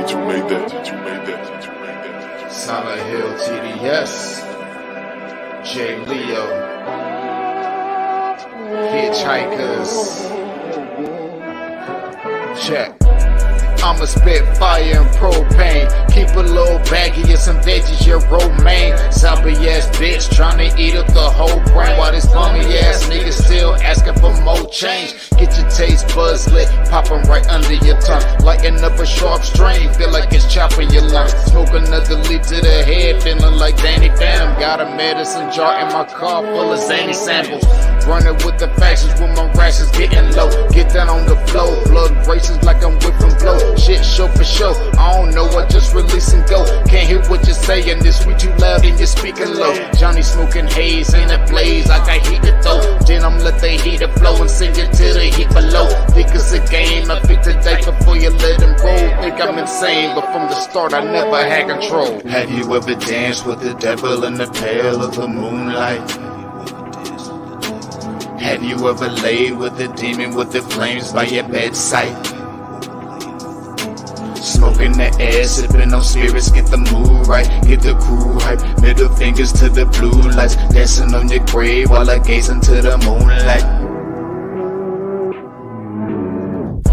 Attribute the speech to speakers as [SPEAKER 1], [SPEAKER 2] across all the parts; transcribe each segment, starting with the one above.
[SPEAKER 1] that you made that, that you made that, that you made that.
[SPEAKER 2] Silent Hill TDS, J. Leo, Hitchhikers, check. I'ma spit fire and propane. Keep a little baggie of some veggies, your romaine. Zombie ass bitch tryna eat up the whole brain. While this bummy ass nigga still asking for more change. Get your taste buds lit, popping right under your tongue. Lighting up a sharp strain, feel like it's chopping your lungs. Smoke another leaf to the head, feeling like Danny Phantom. Got a medicine jar in my car full of zany samples. Running with the factions with my rations getting low. Get down on the flow, blood races like I'm whipping blow. Shit show for show, I don't know, I just release and go. Can't hear what you're saying, this we too loud and you're speaking low. Johnny smoking haze, ain't a blaze, I got heat to throw. Then I'm let the heater flow and send it to the heat below. Think it's a game, I pick the day before you let them roll. Think I'm insane, but from the start I never had control. Have you ever danced with the devil in the pale of the moonlight? Have you ever laid with a demon with the flames by your bedside? Smoking the air, sipping on spirits, get the mood right, get the crew hype. Middle fingers to the blue lights, dancing on your grave while I gaze into the moonlight.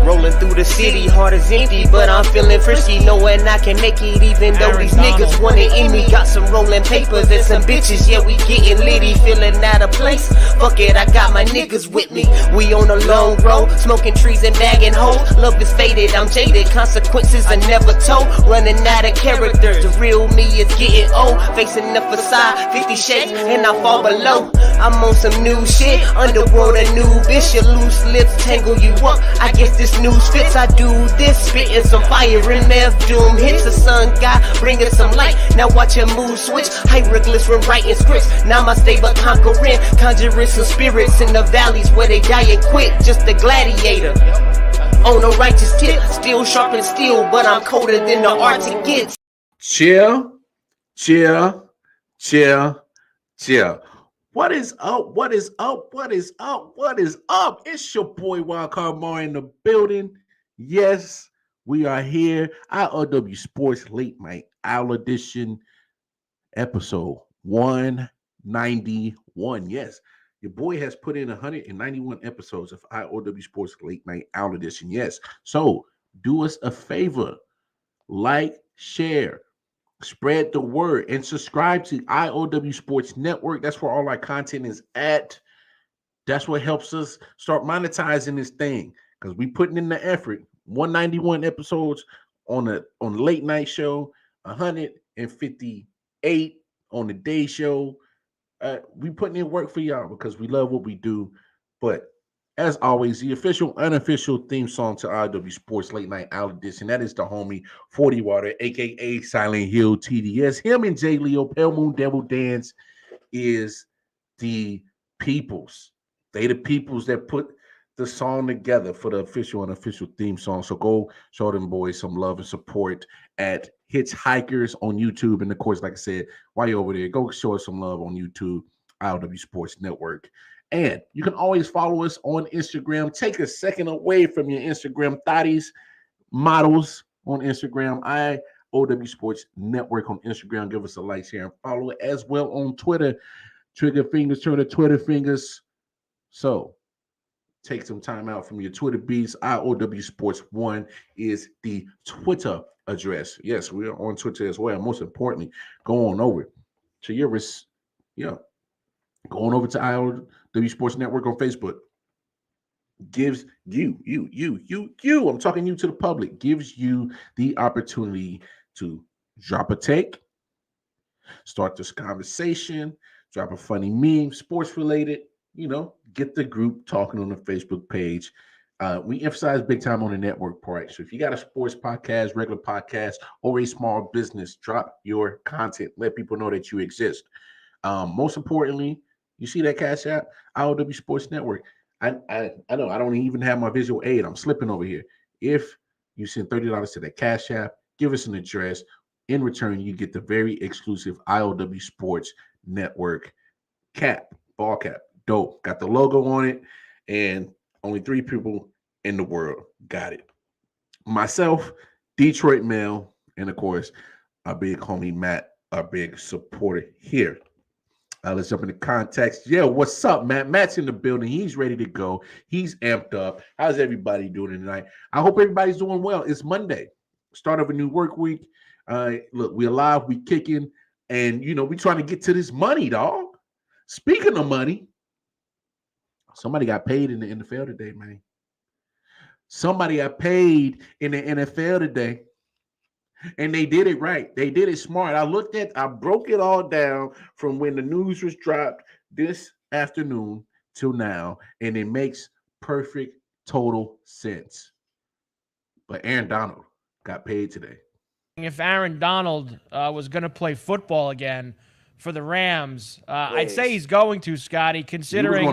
[SPEAKER 3] Rolling through the city, heart is empty, but I'm feeling frisky, knowing I can make it even though these niggas wanna end me. Got some rolling papers and some bitches, yeah, we getting litty, feeling out of place. Fuck it, I got my niggas with me. We on a long road, smoking trees and bagging hoes. Love is faded, I'm jaded, consequences are never told. Running out of character, the real me is getting old. Facing the facade, 50 shades, and I fall below. I'm on some new shit, underworld a new bitch. Your loose lips tangle you up, I guess this news fits. I do this, spitting some fire in meth doom hits. The sun god bringing some light, now watch your mood switch. Hieroglyphs when writing scripts, namaste but conquering. Conjuring some spirits in the valleys where they die and quit. Just a gladiator on a righteous tip, still sharp and steel, but I'm colder than the Arctic gets.
[SPEAKER 4] Chill, chill, chill, chill. What is up? What is up? What is up? What is up? It's your boy Wildcard Mar in the building. Yes, we are here. I.O.W. Sports Late Night Owl Edition, episode 191. Yes, your boy has put in 191 episodes of I.O.W. Sports Late Night Owl Edition. Yes, so do us a favor, like, share, spread the word, and subscribe to I.O.W. Sports Network. That's where all our content is at. That's what helps us start monetizing this thing, because we putting in the effort. 191 episodes on the late night show, 158 on the day show. We putting in work for y'all because we love what we do. But as always, the official, unofficial theme song to I.O.W. Sports Late Night Owl Edition, that is the homie 40 Water, a.k.a. Silent Hill TDS. Him and J. Leo, Pale Moon Devil Dance, is the peoples. They the peoples that put the song together for the official and unofficial theme song. So go show them boys some love and support at Hitchhikers on YouTube. And of course, like I said, while you're over there, go show us some love on YouTube, I.O.W. Sports Network. And you can always follow us on Instagram. Take a second away from your Instagram thotties, models on Instagram, I.O.W. Sports Network on Instagram. Give us a like, share, and follow it as well on Twitter. Trigger fingers, turn to Twitter fingers. So take some time out from your Twitter beats. I.O.W. Sports 1 is the Twitter address. Yes, we are on Twitter as well. Most importantly, go on over to your going over to I.O.W. Sports Network on Facebook. Gives you, I'm talking you to the public, gives you the opportunity to drop a take, start this conversation, drop a funny meme, sports related, get the group talking on the Facebook page. We emphasize big time on the network part. So if you got a sports podcast, regular podcast, or a small business, drop your content. Let people know that you exist. Most importantly, you see that Cash App, I.O.W. Sports Network. I know I don't even have my visual aid. I'm slipping over here. If you send $30 to that Cash App, give us an address. In return, you get the very exclusive I.O.W. Sports Network cap, ball cap. Dope. Got the logo on it, and only 3 people in the world got it. Myself, Detroit Mail, and of course, our big homie Matt, our big supporter here. Let's jump into context. Yeah, what's up, Matt? Matt's in the building. He's ready to go. He's amped up. How's everybody doing tonight? I hope everybody's doing well. It's Monday, start of a new work week. Look, we alive, we kicking, and we trying to get to this money, dog. Speaking of money, somebody got paid in the NFL today, man. Somebody got paid in the NFL today. And they did it right. They did it smart. I broke it all down from when the news was dropped this afternoon till now, and it makes perfect total sense. But Aaron Donald got paid today.
[SPEAKER 5] If Aaron Donald was going to play football again for the Rams, I'd say he's going to, Scotty, considering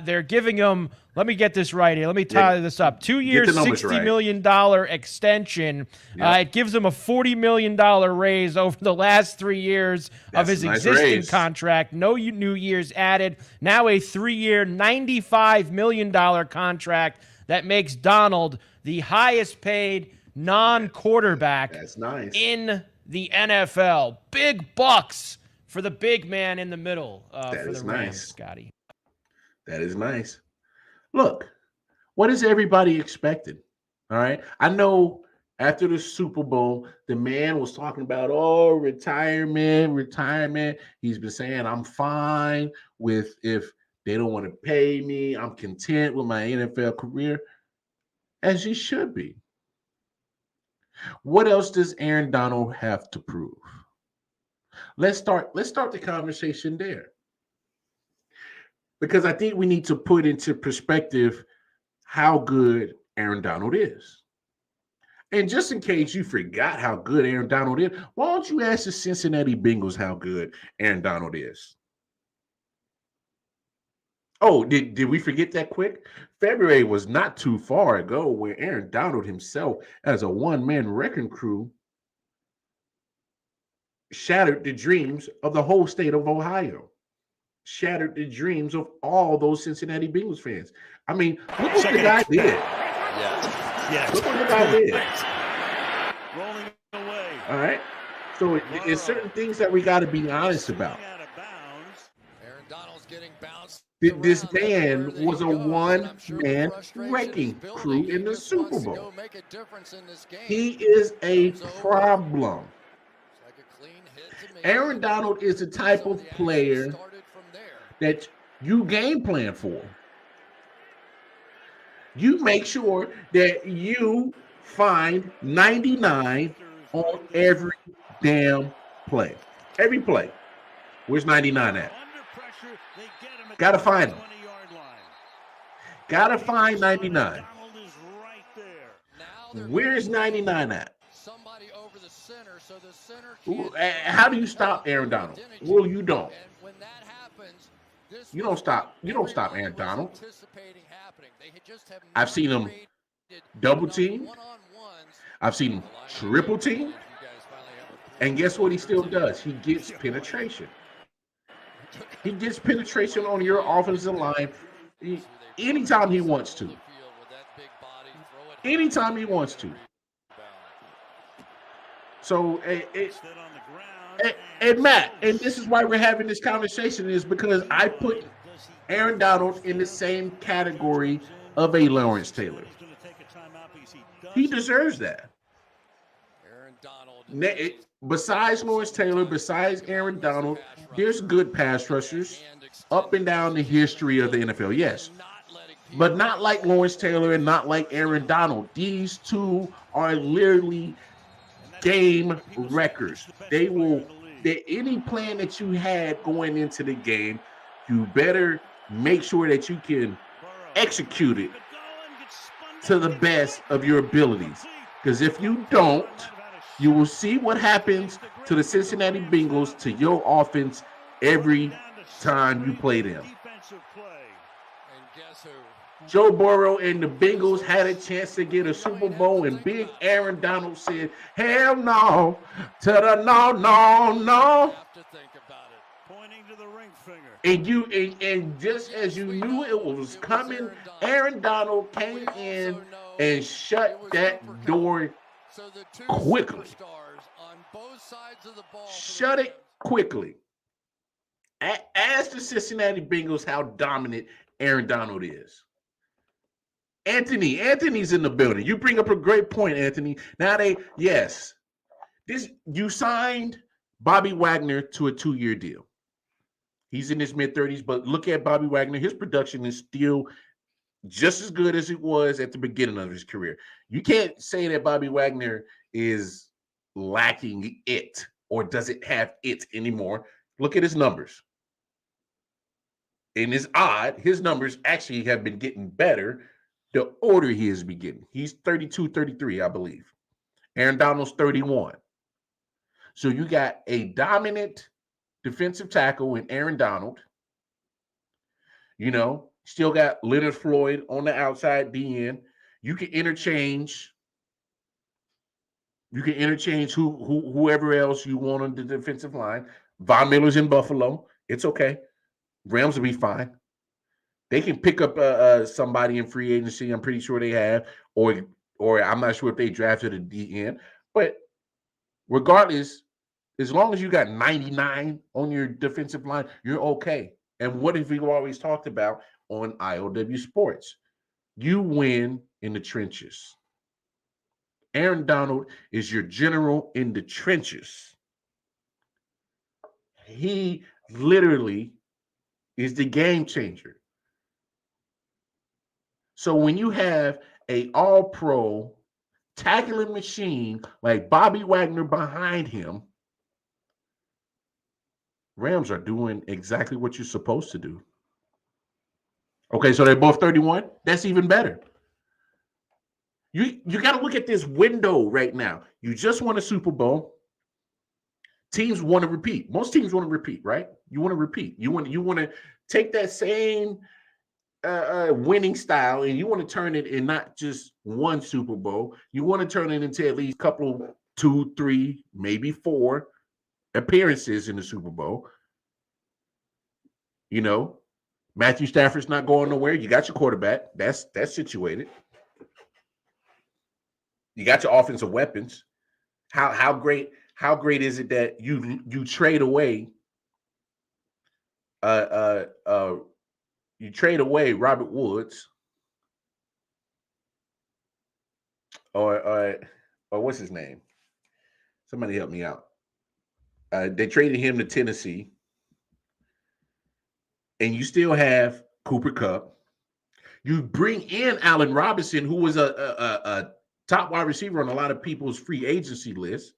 [SPEAKER 5] they're giving him, let me get this right here. Let me tie this up. 2 years, $60 million extension. It gives him a $40 million raise over the last 3 years of his existing contract. No new years added. Now a 3-year, $95 million contract that makes Donald the highest paid non-quarterback in the NFL. Big bucks for the big man in the middle for the Rams, Scotty.
[SPEAKER 4] That is nice. Look, what is everybody expecting? All right. I know after the Super Bowl, the man was talking about, retirement. He's been saying, I'm fine with if they don't want to pay me. I'm content with my NFL career, as he should be. What else does Aaron Donald have to prove? Let's start the conversation there. Because I think we need to put into perspective how good Aaron Donald is. And just in case you forgot how good Aaron Donald is, why don't you ask the Cincinnati Bengals how good Aaron Donald is? Oh, did we forget that quick? February was not too far ago where Aaron Donald himself, as a one-man wrecking crew, shattered the dreams of the whole state of Ohio. Shattered the dreams of all those Cincinnati Bengals fans. I mean, look what the guy did.
[SPEAKER 6] Yes.
[SPEAKER 4] Look what the guy did.
[SPEAKER 6] Rolling away.
[SPEAKER 4] All right. So it's certain things that we got to be honest about.
[SPEAKER 7] Aaron Donald's getting bounced.
[SPEAKER 4] This man was a one-man wrecking crew in the Super Bowl. He is a problem. Aaron Donald is the type of player that you game plan for. You make sure that you find 99 on every damn play. Every play. Where's 99 at? Gotta find him. Gotta find 99. Where's 99 at? How do you stop Aaron Donald? Well, you don't. You don't stop. You don't stop Aaron Donald. I've seen him double team. I've seen him triple team. And guess what he still does? He gets penetration. He gets penetration on your offensive line anytime he wants to. Anytime he wants to. So, and Matt, and this is why we're having this conversation, is because I put Aaron Donald in the same category of a Lawrence Taylor. He deserves that. Besides Lawrence Taylor, besides Aaron Donald, there's good pass rushers up and down the history of the NFL, yes. But not like Lawrence Taylor and not like Aaron Donald. These two are literally game wreckers. Any plan that you had going into the game, you better make sure that you can execute it to the best of your abilities. Because if you don't, you will see what happens to the Cincinnati Bengals, to your offense, every time you play them. Joe Burrow and the Bengals had a chance to get a Super Bowl, and big Aaron Donald said, hell no, to the no. And just as you knew it was coming, Aaron Donald came in and shut that door
[SPEAKER 7] So the two
[SPEAKER 4] quickly.
[SPEAKER 7] superstars on both sides of the ball.
[SPEAKER 4] Shut it quickly. Ask the Cincinnati Bengals how dominant Aaron Donald is. Anthony's in the building. You bring up a great point, Anthony. Now you signed Bobby Wagner to a 2-year deal. He's in his mid-30s, but look at Bobby Wagner. His production is still just as good as it was at the beginning of his career. You can't say that Bobby Wagner is lacking it or doesn't have it anymore. Look at his numbers. And it's odd, his numbers actually have been getting better the older he is getting. He's 32, 33, I believe. Aaron Donald's 31. So you got a dominant defensive tackle in Aaron Donald. You know, still got Leonard Floyd on the outside DN. You can interchange whoever else you want on the defensive line. Von Miller's in Buffalo. It's okay. Rams will be fine. They can pick up somebody in free agency. I'm pretty sure they have, or I'm not sure if they drafted a DN. But regardless, as long as you got 99 on your defensive line, you're okay. And what have we always talked about on I.O.W. Sports? You win in the trenches. Aaron Donald is your general in the trenches. He literally is the game changer. So when you have a all-pro tackling machine like Bobby Wagner behind him, Rams are doing exactly what you're supposed to do. Okay, so they're both 31. That's even better. You got to look at this window right now. You just won a Super Bowl. Teams want to repeat. Most teams want to repeat, right? You want to repeat. You want to take that same winning style and you want to turn it in not just one Super Bowl. You want to turn it into at least a couple, 2, 3, maybe 4 appearances in the Super Bowl. You know, Matthew Stafford's not going nowhere. You got your quarterback. That's situated. You got your offensive weapons. How great is it that you trade away Robert Woods or what's his name? Somebody help me out. They traded him to Tennessee. And you still have Cooper Kupp. You bring in Allen Robinson, who was a top wide receiver on a lot of people's free agency list.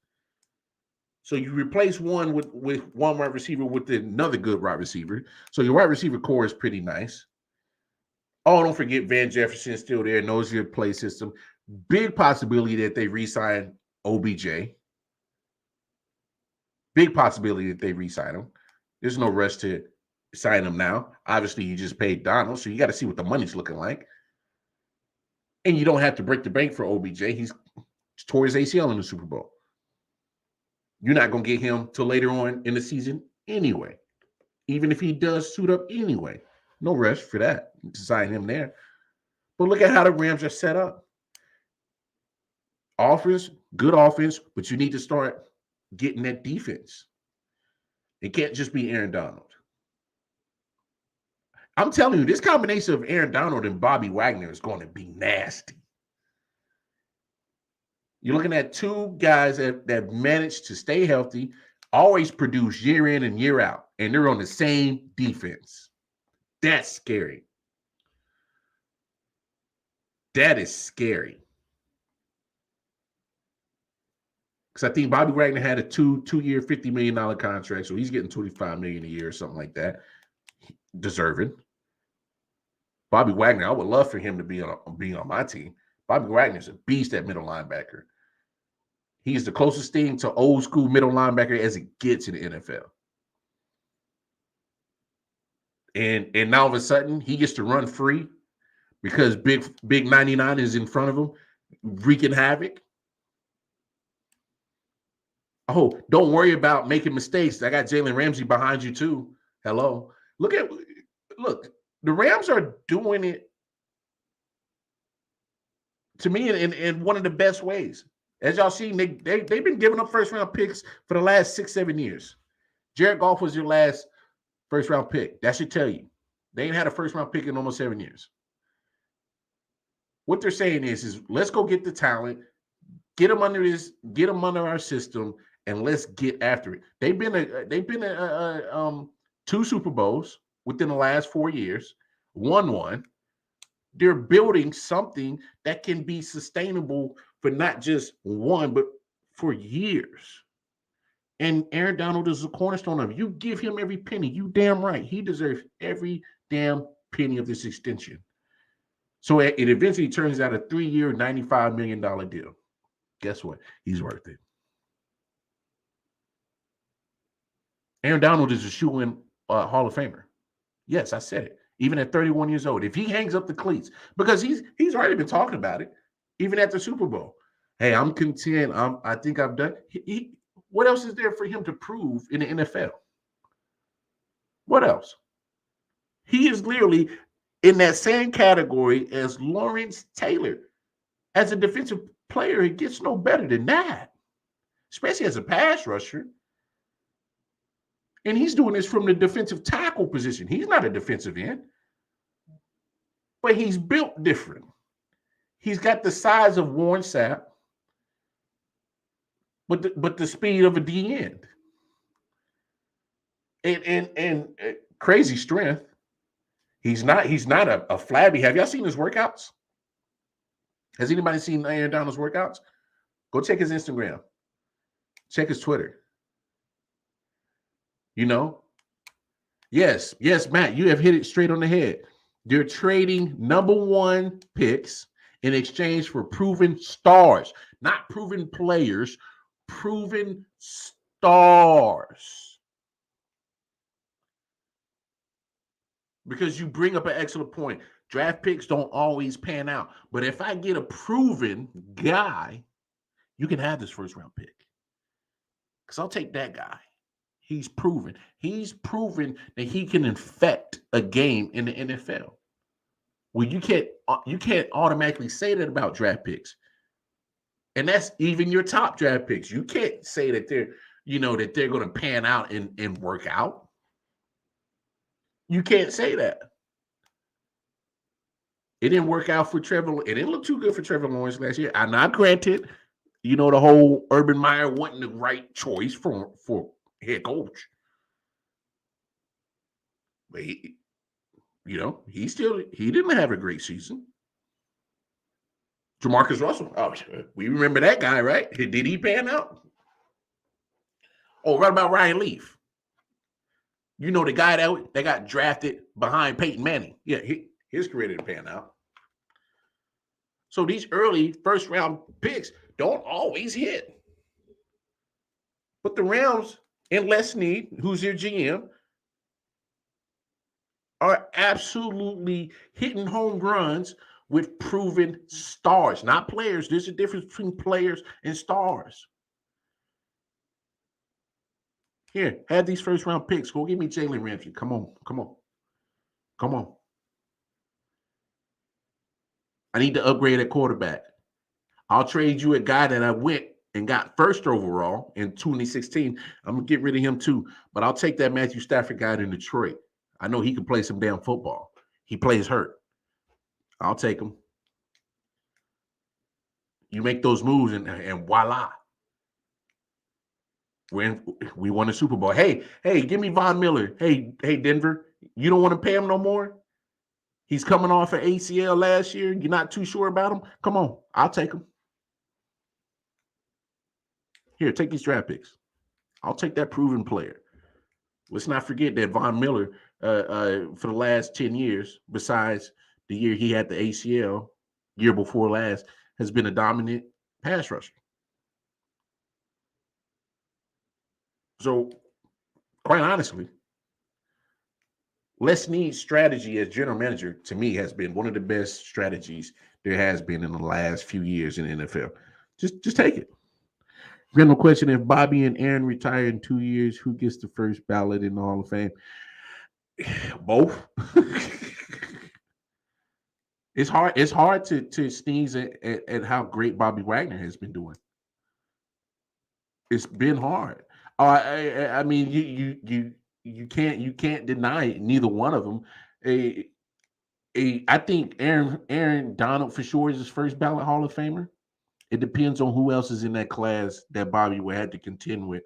[SPEAKER 4] So you replace one with one wide receiver with another good wide receiver. So your wide receiver core is pretty nice. Oh, don't forget Van Jefferson is still there, knows your play system. Big possibility that they re-sign OBJ. Big possibility that they re-sign him. There's no rush to sign him now. Obviously, you just paid Donald, so you got to see what the money's looking like. And you don't have to break the bank for OBJ. He's tore his ACL in the Super Bowl. You're not going to get him till later on in the season anyway. Even if he does suit up anyway. No rush for that to sign him there. But look at how the Rams are set up. Offense, good offense, but you need to start getting that defense. It can't just be Aaron Donald. I'm telling you, this combination of Aaron Donald and Bobby Wagner is going to be nasty. You're looking at two guys that managed to stay healthy, always produce year in and year out, and they're on the same defense. That's scary. That is scary. Because I think Bobby Wagner had a two-year, $50 million contract, so he's getting $25 million a year or something like that. Deserving. Bobby Wagner, I would love for him to be on my team. Bobby Wagner's a beast at middle linebacker. He's the closest thing to old school middle linebacker as it gets in the NFL. And now all of a sudden he gets to run free because big 99 is in front of him, wreaking havoc. Oh, don't worry about making mistakes. I got Jalen Ramsey behind you too. Hello. Look, the Rams are doing it to me in one of the best ways. As y'all seen, they've been giving up first round picks for the last 6-7 years. Jared Goff was your last first round pick. That should tell you. They ain't had a first round pick in almost 7 years. What they're saying is let's go get the talent, get them under our system, and let's get after it. They've been 2 Super Bowls within the last 4 years, won one. They're building something that can be sustainable for not just one, but for years. And Aaron Donald is the cornerstone of it. You give him every penny. You damn right. He deserves every damn penny of this extension. So it eventually turns out a 3-year, $95 million deal. Guess what? He's worth it. Aaron Donald is a shoo-in Hall of Famer. Yes, I said it. Even at 31 years old, if he hangs up the cleats, because he's already been talking about it, even at the Super Bowl. Hey, I'm content. I think I've done. What else is there for him to prove in the NFL? What else? He is literally in that same category as Lawrence Taylor. As a defensive player, it gets no better than that, especially as a pass rusher. And he's doing this from the defensive tackle position. He's not a defensive end, but he's built different. He's got the size of Warren Sapp, but the speed of a D end. And crazy strength. He's not a flabby. Have y'all seen his workouts? Has anybody seen Aaron Donald's workouts? Go check his Instagram. Check his Twitter. You know? Yes, Matt, you have hit it straight on the head. They're trading number 1 picks in exchange for proven stars, not proven players, proven stars. Because you bring up an excellent point. Draft picks don't always pan out. But if I get a proven guy, you can have this first round pick. Because I'll take that guy. He's proven. He's proven that he can infect a game in the NFL. Well, you can't automatically say that about draft picks. And that's even your top draft picks. You can't say that they're going to pan out and work out. You can't say that. It didn't work out for Trevor. It didn't look too good for Trevor Lawrence last year. I'm not granted, the whole Urban Meyer wasn't the right choice for head coach. But he didn't have a great season. Jamarcus Russell. Oh, we remember that guy, right? Did he pan out? Oh, what about Ryan Leaf? The guy that got drafted behind Peyton Manning. Yeah, his career didn't pan out. So these early first-round picks don't always hit. But the Rams and Les Snead, who's their GM, are absolutely hitting home runs with proven stars, not players. There's a difference between players and stars. Here, have these first-round picks. Go give me Jalen Ramsey. Come on. I need to upgrade at quarterback. I'll trade you a guy that I went and got first overall in 2016. I'm going to get rid of him too. But I'll take that Matthew Stafford guy in Detroit. I know he can play some damn football. He plays hurt. I'll take him. You make those moves and voila. We won a Super Bowl. Hey, give me Von Miller. Hey, Denver, you don't want to pay him no more? He's coming off an ACL last year. You're not too sure about him? Come on, I'll take him. Here, take these draft picks. I'll take that proven player. Let's not forget that Von Miller, for the last 10 years, besides the year he had the ACL, year before last, has been a dominant pass rusher. So, quite honestly, Les Snead's strategy as general manager, to me, has been one of the best strategies there has been in the last few years in the NFL. Just take it. Random question: if Bobby and Aaron retire in 2 years, who gets the first ballot in the Hall of Fame? Both. It's hard to sneeze at how great Bobby Wagner has been doing. It's been hard. I mean, you can't deny it. Neither one of them. I think Aaron Donald for sure is his first ballot Hall of Famer. It depends on who else is in that class that Bobby would have to contend with.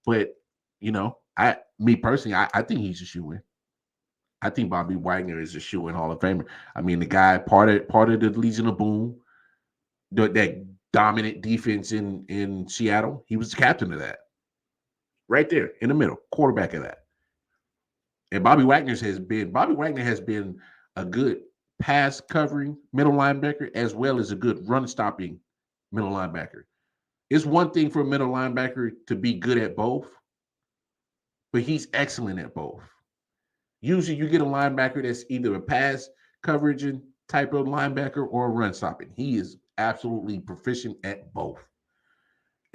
[SPEAKER 4] But me personally, I think he's a shoe-in. I think Bobby Wagner is a shoe-in Hall of Famer. I mean, the guy part of the Legion of Boom, that dominant defense in Seattle. He was the captain of that. Right there in the middle, quarterback of that. And Bobby Wagner has been a good pass covering middle linebacker as well as a good run stopping middle linebacker. It's one thing for a middle linebacker to be good at both, but he's excellent at both. Usually you get a linebacker that's either a pass coverage type of linebacker or a run stopping. He is absolutely proficient at both.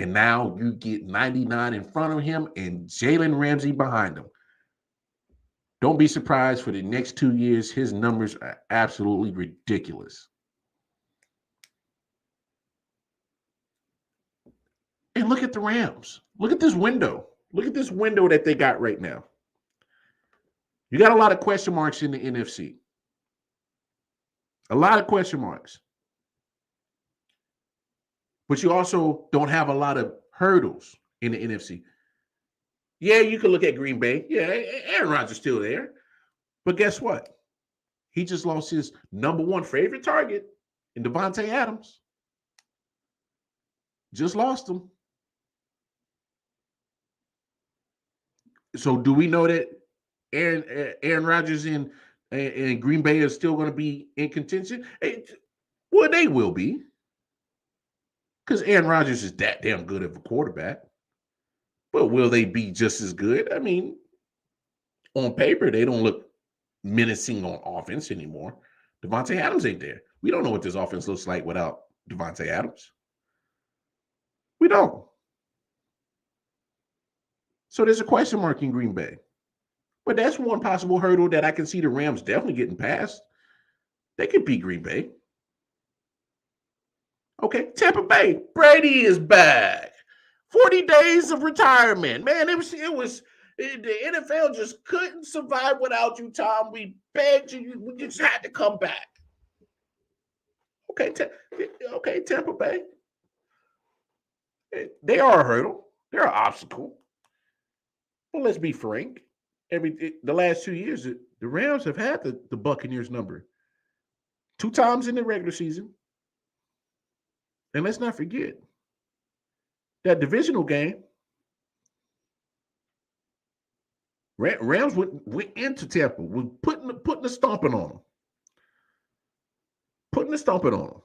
[SPEAKER 4] And now you get 99 in front of him and Jalen Ramsey behind him. Don't be surprised for the next 2 years. His numbers are absolutely ridiculous. And look at the Rams. Look at this window. Look at this window that they got right now. You got a lot of question marks in the NFC. A lot of question marks. But you also don't have a lot of hurdles in the NFC. Yeah, you can look at Green Bay. Yeah, Aaron Rodgers still there. But guess what? He just lost his number one favorite target in Devontae Adams. Just lost him. So do we know that Aaron Rodgers and Green Bay are still going to be in contention? Well, they will be. Because Aaron Rodgers is that damn good of a quarterback. But will they be just as good? I mean, on paper, they don't look menacing on offense anymore. Devontae Adams ain't there. We don't know what this offense looks like without Devontae Adams. We don't. So there's a question mark in Green Bay. But that's one possible hurdle that I can see the Rams definitely getting past. They could beat Green Bay. Okay, Tampa Bay. Brady is back. 40 days of retirement. Man, it was the NFL just couldn't survive without you, Tom. We begged you. We just had to come back. Okay, Tampa Bay. They are a hurdle. They're an obstacle. Well, let's be frank. The last 2 years, the Rams have had the Buccaneers number 2 times in the regular season. And let's not forget that divisional game. Rams went into Tampa, was putting a stomping on them. Putting a stomping on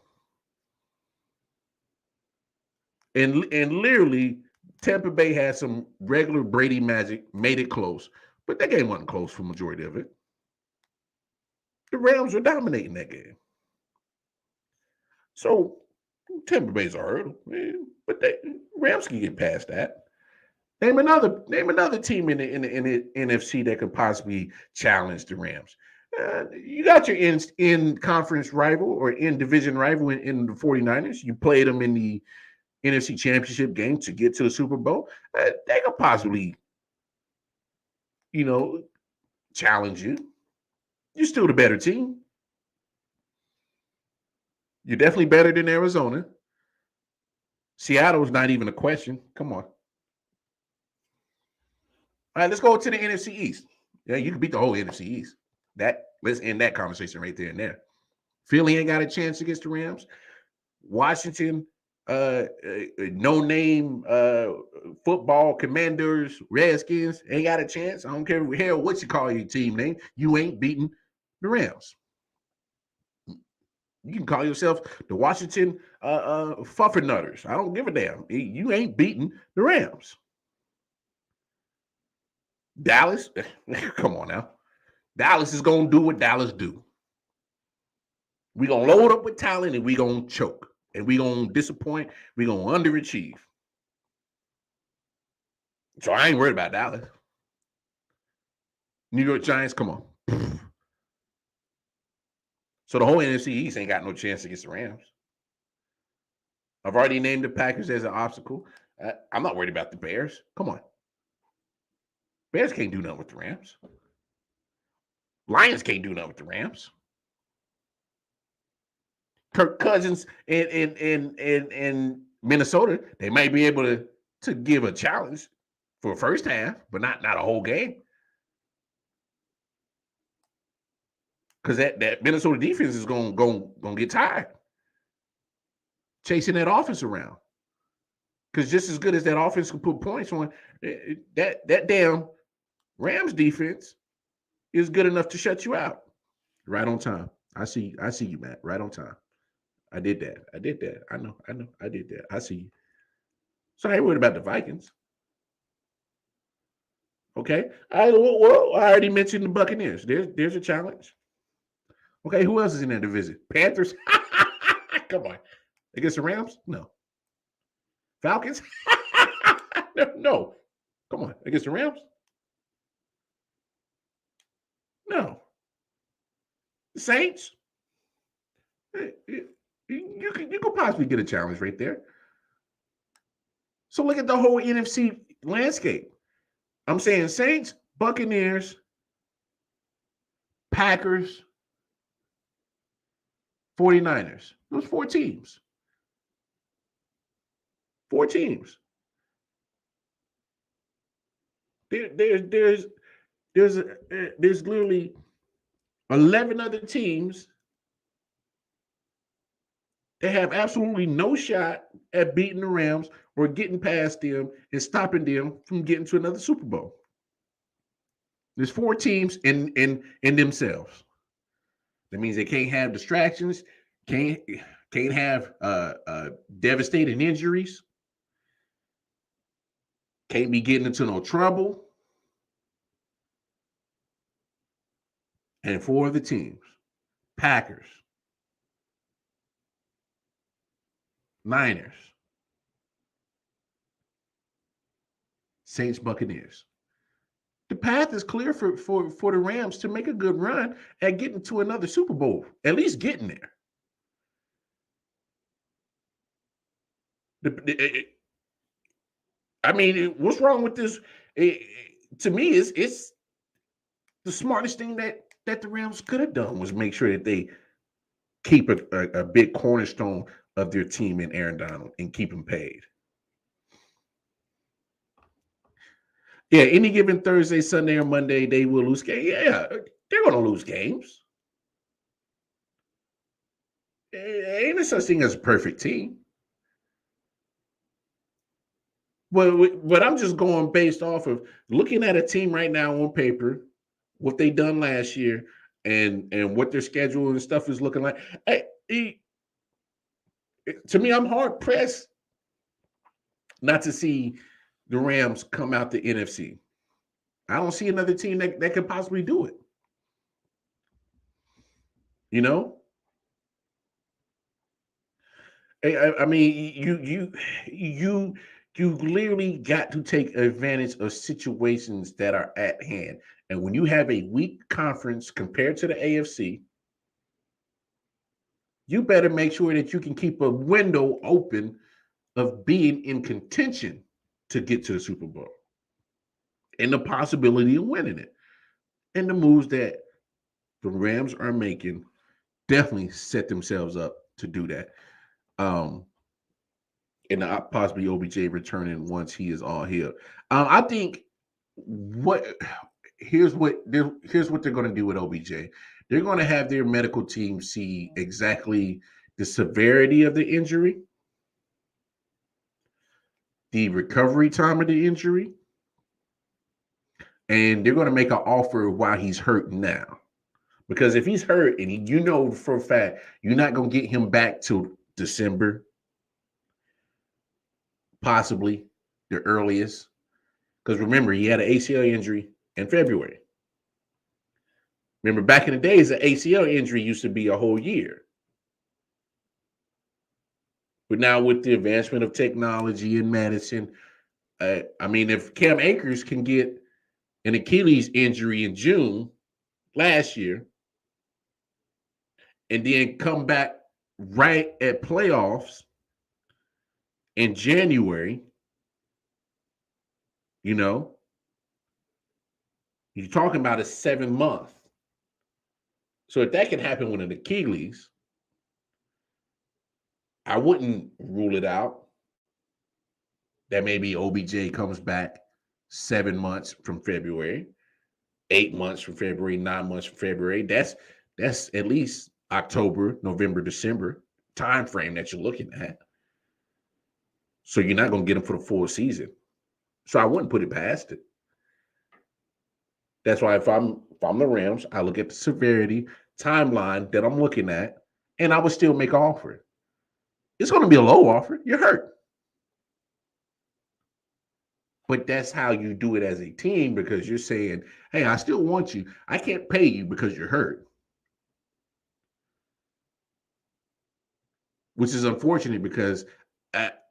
[SPEAKER 4] them. And literally, Tampa Bay had some regular Brady magic, made it close. But that game wasn't close for the majority of it. The Rams were dominating that game. So Tampa Bay's a hurdle, but Rams can get past that. Name another team in the NFC that could possibly challenge the Rams. You got your in conference rival or in division rival in the 49ers. You played them in the NFC Championship game to get to the Super Bowl. They could possibly, challenge you. You're still the better team. You're definitely better than Arizona. Seattle's not even a question. Come on. All right, let's go to the NFC East. Yeah, you can beat the whole NFC East. Let's end that conversation right there and there. Philly ain't got a chance against the Rams. Washington, no name football Commanders, Redskins ain't got a chance. I don't care what you call your team name. You ain't beating the Rams. You can call yourself the Washington Fuffernutters. I don't give a damn. You ain't beating the Rams. Dallas, come on now. Dallas is going to do what Dallas do. We're going to load up with talent and we're going to choke. And we're going to disappoint. We're going to underachieve. So I ain't worried about Dallas. New York Giants, come on. So the whole NFC East ain't got no chance against the Rams. I've already named the Packers as an obstacle. I'm not worried about the Bears. Come on. Bears can't do nothing with the Rams. Lions can't do nothing with the Rams. Kirk Cousins in Minnesota, they might be able to give a challenge for a first half, but not a whole game. Because that Minnesota defense is gonna get tired chasing that offense around. Because just as good as that offense can put points on, that damn Rams defense is good enough to shut you out. Right on time. I see you, Matt. Right on time. I did that. I know. I did that. I see you. So I ain't worried about the Vikings. Okay. Well, I already mentioned the Buccaneers. There's a challenge. Okay, who else is in that division? Panthers? Come on. Against the Rams? No. Falcons? No. Come on. Against the Rams? No. The Saints? You could possibly get a challenge right there. So look at the whole NFC landscape. I'm saying Saints, Buccaneers, Packers, 49ers. Those 4 teams. 4 teams. There's literally 11 other teams that have absolutely no shot at beating the Rams or getting past them and stopping them from getting to another Super Bowl. There's 4 teams in themselves. That means they can't have distractions, can't have devastating injuries, can't be getting into no trouble. And 4 of the teams: Packers, Niners, Saints, Buccaneers. The path is clear for the Rams to make a good run at getting to another Super Bowl, at least getting there. I mean, what's wrong with this? To me, it's the smartest thing that the Rams could have done was make sure that they keep a big cornerstone of their team in Aaron Donald and keep him paid. Yeah, any given Thursday, Sunday, or Monday, they will lose games. Yeah, they're going to lose games. Ain't a such thing as a perfect team. But I'm just going based off of looking at a team right now on paper, what they done last year, and what their schedule and stuff is looking like. To me, I'm hard pressed not to see the Rams come out the NFC. I don't see another team that could possibly do it. You know? I mean, you literally got to take advantage of situations that are at hand. And when you have a weak conference compared to the AFC, you better make sure that you can keep a window open of being in contention to get to the Super Bowl and the possibility of winning it. And the moves that the Rams are making definitely set themselves up to do that. And possibly OBJ returning once he is all healed. I think here's what they're going to do with OBJ. They're going to have their medical team see exactly the severity of the injury, the recovery time of the injury, and they're going to make an offer while he's hurt now. Because if he's hurt and you know for a fact you're not going to get him back till December, possibly the earliest. Because remember, he had an ACL injury in February. Remember, back in the days, the ACL injury used to be a whole year. But now with the advancement of technology and medicine, I mean, if Cam Akers can get an Achilles injury in June last year and then come back right at playoffs in January, You know, you're talking about a 7 month. So if that can happen with an Achilles, I wouldn't rule it out that maybe OBJ comes back 7 months from February, 8 months from February, 9 months from February. That's at least October, November, December time frame that you're looking at. So you're not going to get him for the full season. So I wouldn't put it past it. That's why if I'm the Rams, I look at the severity timeline that I'm looking at, and I would still make an offer. It's going to be a low offer. You're hurt. But that's how you do it as a team, because you're saying, hey, I still want you. I can't pay you because you're hurt. Which is unfortunate, because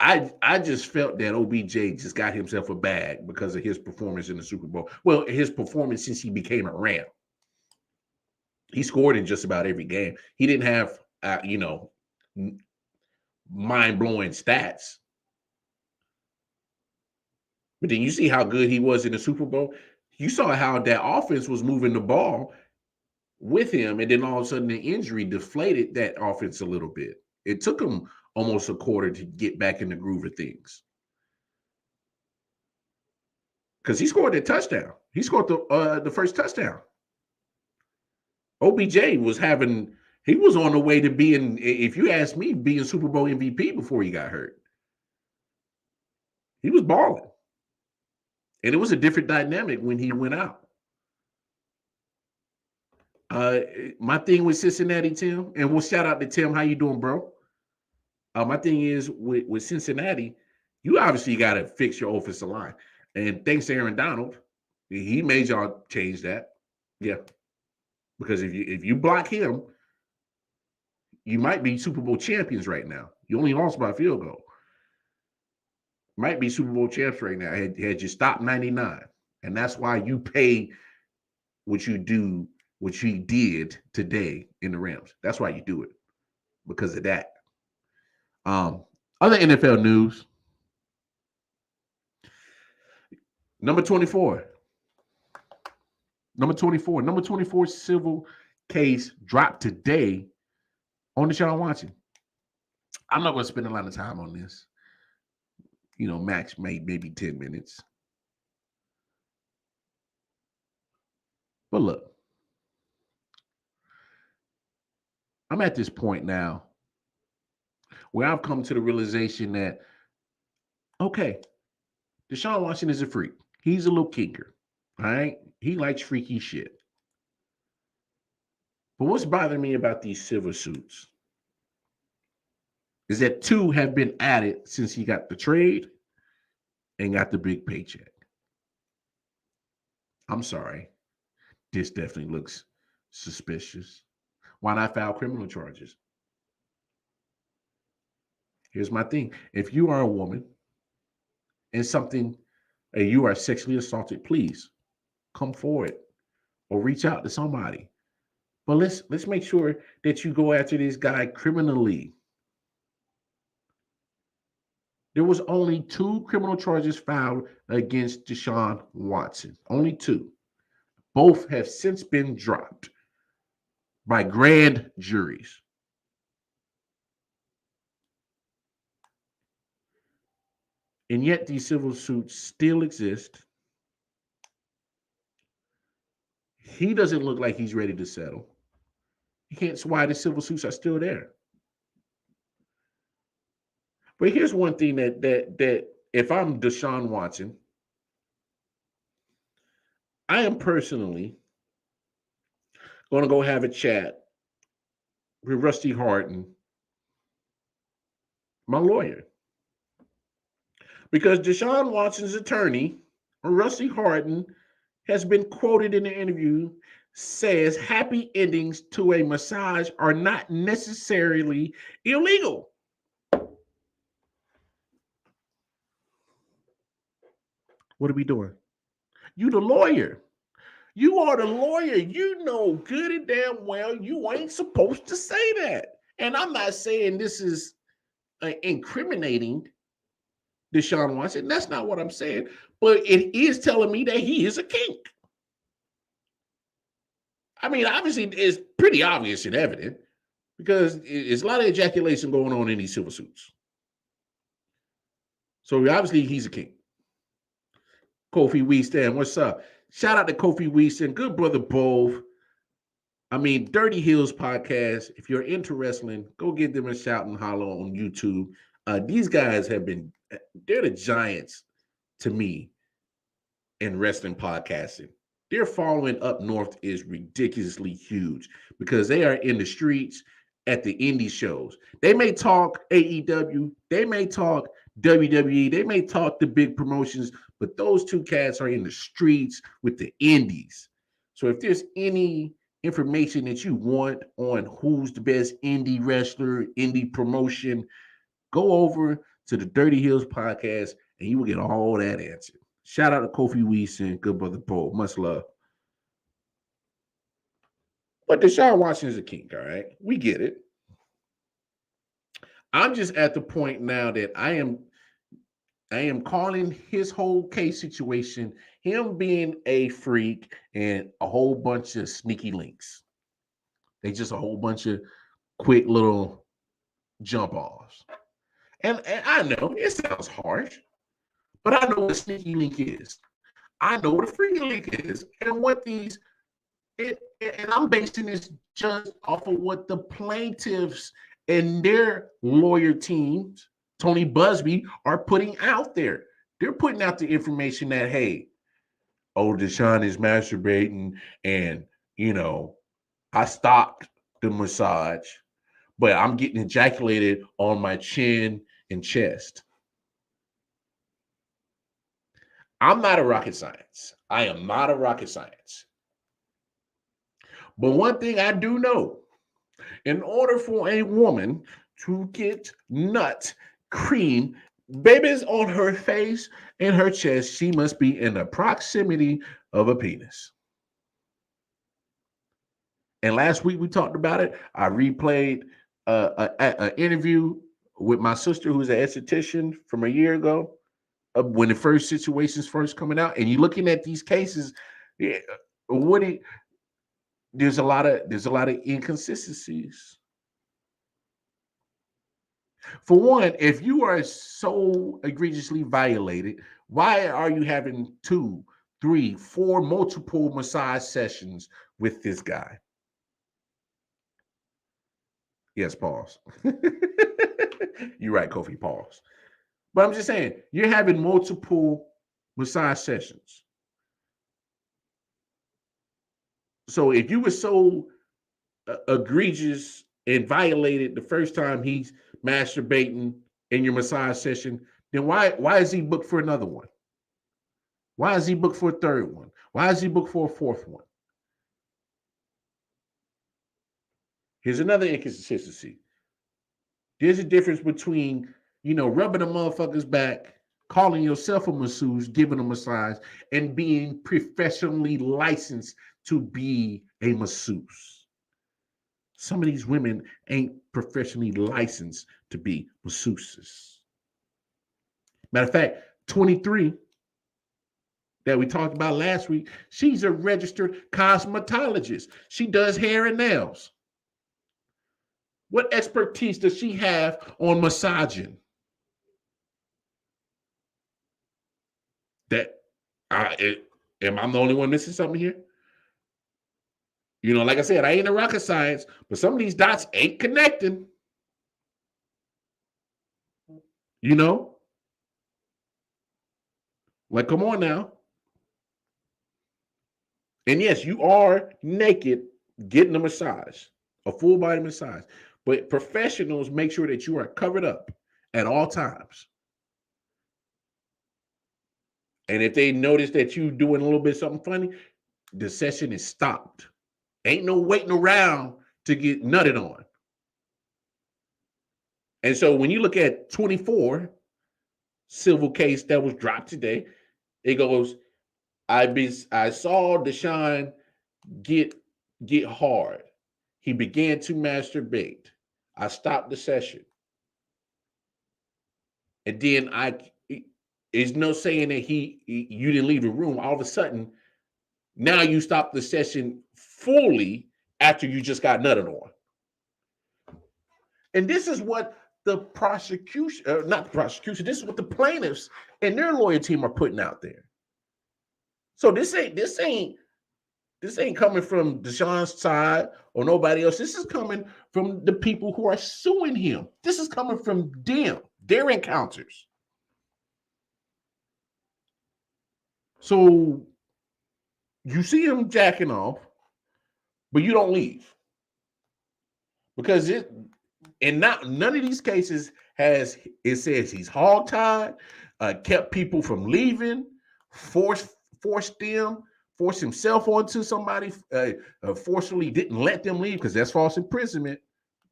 [SPEAKER 4] I just felt that OBJ just got himself a bag because of his performance in the Super Bowl. Well, his performance since he became a Ram. He scored in just about every game. He didn't have, mind-blowing stats. But then you see how good he was in the Super Bowl. You saw how that offense was moving the ball with him, and then all of a sudden the injury deflated that offense a little bit. It took him almost a quarter to get back in the groove of things. Because he scored a touchdown. He scored the first touchdown. OBJ was he was on the way to being, if you ask me, being Super Bowl MVP before he got hurt. He was balling. And it was a different dynamic when he went out. My thing with Cincinnati, Tim, and we'll shout out to Tim. How you doing, bro? My thing is with Cincinnati, you obviously got to fix your offensive line. And thanks to Aaron Donald, he made y'all change that. Yeah. Because if you block him, you might be Super Bowl champions right now. You only lost by a field goal. Might be Super Bowl champs right now. Had you stopped 99. And that's why you pay what you did today in the Rams. That's why you do it. Because of that. Other NFL news. Number 24 civil case dropped today on Deshaun Watson. I'm not going to spend a lot of time on this. Max maybe 10 minutes. But look, I'm at this point now where I've come to the realization that, okay, Deshaun Watson is a freak. He's a little kinker, all right? He likes freaky shit. But what's bothering me about these civil suits is that 2 have been added since he got the trade and got the big paycheck. I'm sorry. This definitely looks suspicious. Why not file criminal charges? Here's my thing. If you are a woman and you are sexually assaulted, please come forward or reach out to somebody. But let's make sure that you go after this guy criminally. There was only 2 criminal charges filed against Deshaun Watson. Only 2. Both have since been dropped by grand juries. And yet these civil suits still exist. He doesn't look like he's ready to settle. You can't see why the civil suits are still there. But here's one thing that if I'm Deshaun Watson, I am personally going to go have a chat with Rusty Hardin, my lawyer. Because Deshaun Watson's attorney, Rusty Hardin, has been quoted in the interview, says happy endings to a massage are not necessarily illegal. What are we doing? You the lawyer. You are the lawyer. You know good and damn well you ain't supposed to say that. And I'm not saying this is incriminating Deshaun Watson. That's not what I'm saying. But it is telling me that he is a kink. I mean, obviously, it's pretty obvious and evident because there's a lot of ejaculation going on in these silver suits. So obviously, he's a kink. Kofi Weaston, what's up? Shout out to Kofi Weaston, good brother both. I mean, Dirty Hills podcast. If you're into wrestling, go give them a shout and holler on YouTube. These guys they're the giants to me in wrestling podcasting. Their following up north is ridiculously huge because they are in the streets at the indie shows. They may talk AEW, they may talk WWE, they may talk the big promotions, but those two cats are in the streets with the indies. So if there's any information that you want on who's the best indie wrestler, indie promotion, go over to the Dirty Hills podcast and you will get all that answered. Shout out to Kofi Weaston, good brother Paul. Much love. But Deshaun Watson is a king, all right? We get it. I'm just at the point now that I am calling his whole case situation, him being a freak and a whole bunch of sneaky links. They just a whole bunch of quick little jump offs. And I know it sounds harsh, but I know what a sneaky link is. I know what a freaky link is. And what these, and I'm basing this just off of what the plaintiffs and their lawyer teams, Tony Busby, are putting out there. They're putting out the information that, hey, Deshaun is masturbating and, I stopped the massage, but I'm getting ejaculated on my chin and chest. I'm not a rocket science. I am not a rocket science. But one thing I do know, in order for a woman to get nut cream babies on her face and her chest, she must be in the proximity of a penis. And last week we talked about it. I replayed an interview with my sister, who's an esthetician from a year ago, when the first situations first coming out. And you're looking at these cases, there's a lot of inconsistencies. For one, if you are so egregiously violated, why are you having 2, 3, 4 multiple massage sessions with this guy? Yes, pause. You're right, Kofi, pause. But I'm just saying, you're having multiple massage sessions. So if you were so egregious and violated the first time he's masturbating in your massage session, then why is he booked for another one? Why is he booked for a third one? Why is he booked for a fourth one? Here's another inconsistency. There's a difference between, rubbing a motherfucker's back, calling yourself a masseuse, giving a massage, and being professionally licensed to be a masseuse. Some of these women ain't professionally licensed to be masseuses. Matter of fact, 23 that we talked about last week, she's a registered cosmetologist. She does hair and nails. What expertise does she have on massaging? Am I the only one missing something here? Like I said, I ain't a rocket science, but some of these dots ain't connecting. Like, come on now. And yes, you are naked getting a massage, a full body massage. But professionals make sure that you are covered up at all times. And if they notice that you doing a little bit something funny, the session is stopped. Ain't no waiting around to get nutted on. And so when you look at 24 civil case that was dropped today, it goes, I saw Deshaun get hard. He began to masturbate. I stopped the session. And then It's no saying that you didn't leave the room. All of a sudden, now you stop the session fully after you just got nutted on. And this is what the prosecution, not the prosecution, this is what the plaintiffs and their lawyer team are putting out there. So this ain't coming from Deshaun's side or nobody else. This is coming from the people who are suing him. This is coming from them, their encounters. So you see him jacking off, but you don't leave. Because none of these cases says he's hogtied, kept people from leaving, forced himself onto somebody, forcefully didn't let them leave because that's false imprisonment.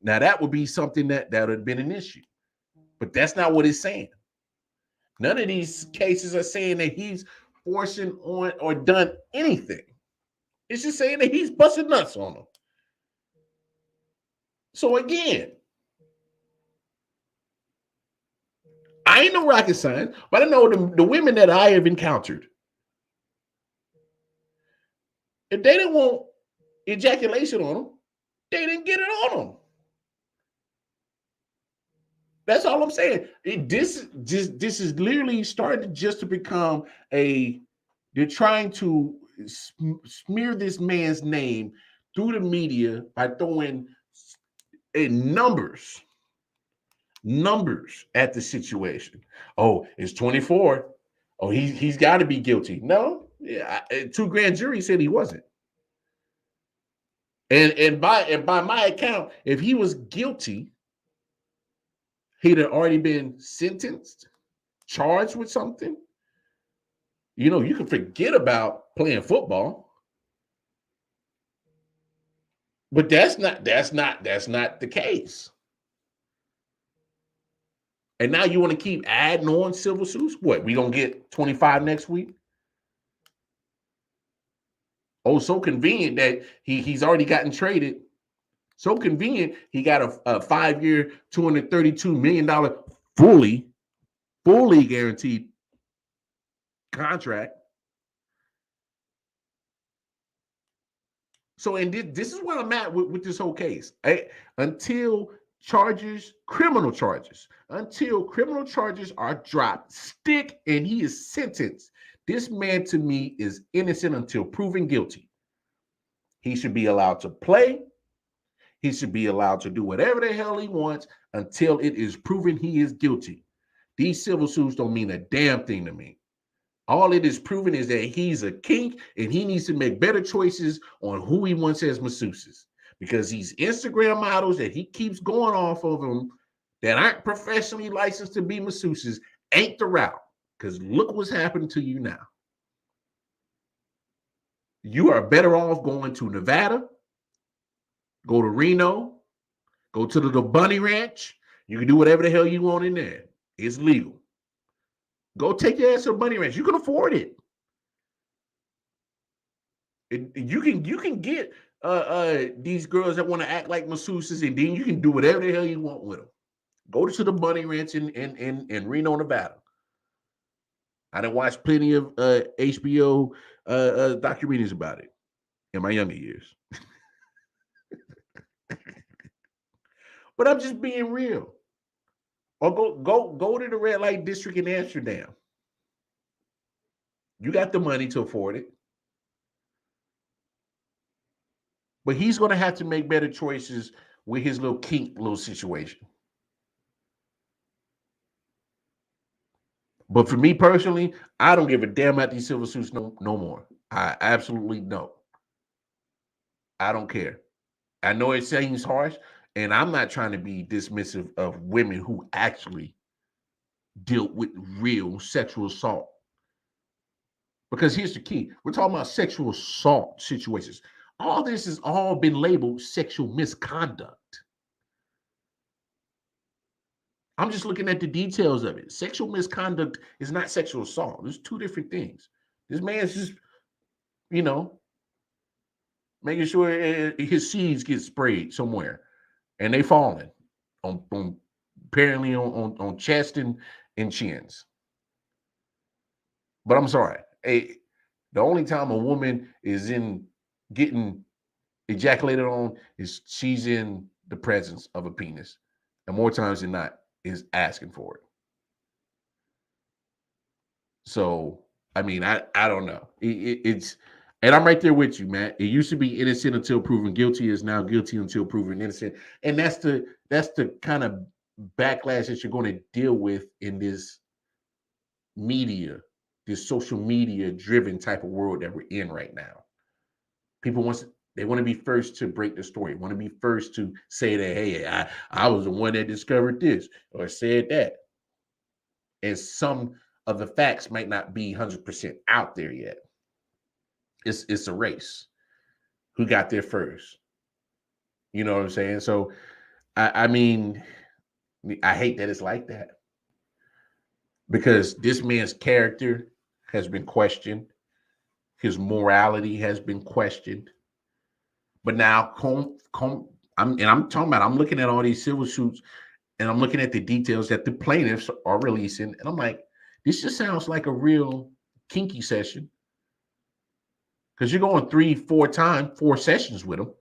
[SPEAKER 4] Now that would be something that would have been an issue, but that's not what it's saying. None of these cases are saying that he's forcing on or done anything. It's just saying that he's busting nuts on them. So again, I ain't no rocket science, but I know the women that I have encountered, if they didn't want ejaculation on them, they didn't get it on them. That's all I'm saying. This is literally starting just to become they're trying to smear this man's name through the media by throwing numbers at the situation. Oh, it's 24. Oh, he's got to be guilty. No, yeah, 2 grand jury said he wasn't. And by my account, if he was guilty, he'd have already been sentenced, charged with something. You know, you can forget about playing football, but that's not the case. And now you want to keep adding on civil suits? What, we gonna get 25 next week? Oh, so convenient that he's already gotten traded. So convenient, he got a 5-year, $232 million fully guaranteed contract. So, and this is where I'm at with this whole case. Until criminal charges are dropped, stick, and he is sentenced, this man to me is innocent until proven guilty. He should be allowed to play. He should be allowed to do whatever the hell he wants until it is proven he is guilty. These civil suits don't mean a damn thing to me. All it is proven is that he's a kink and he needs to make better choices on who he wants as masseuses, because these Instagram models that he keeps going off of them that aren't professionally licensed to be masseuses ain't the route. Because look what's happening to you now. You are better off going to Nevada, go to Reno, go to the Bunny Ranch. You can do whatever the hell you want in there. It's legal. Go take your ass to a Bunny Ranch. You can afford it. You can get these girls that want to act like masseuses, and then you can do whatever the hell you want with them. Go to the Bunny Ranch in Reno, Nevada. I done watched plenty of HBO documentaries about it in my younger years. But I'm just being real. Or go to the red light district in Amsterdam. You got the money to afford it. But he's going to have to make better choices with his little situation. But for me personally, I don't give a damn about these civil suits no more. I absolutely don't. I don't care. I know it seems harsh, and I'm not trying to be dismissive of women who actually deal with real sexual assault. Because here's the key. We're talking about sexual assault situations. All this has all been labeled sexual misconduct. I'm just looking at the details of it. Sexual misconduct is not sexual assault. There's 2 different things. This man's just, making sure his seeds get sprayed somewhere, and they falling on apparently on chest and chins. But I'm sorry. The only time a woman is in getting ejaculated on is she's in the presence of a penis. And more times than not is asking for it. So, I mean, I don't know. It's, and I'm right there with you, man. It used to be innocent until proven guilty, is now guilty until proven innocent. And that's the kind of backlash that you're going to deal with in this media, this social media driven type of world that we're in right now. People want to be first to break the story, want to be first to say that, hey, I was the one that discovered this or said that. And some of the facts might not be 100% out there yet. It's a race. Who got there first? You know what I'm saying? So, I mean, I hate that it's like that because this man's character has been questioned. His morality has been questioned. But now, I'm talking about, I'm looking at all these civil suits and I'm looking at the details that the plaintiffs are releasing. And I'm like, this just sounds like a real kinky session. Because you're going 4 sessions with them.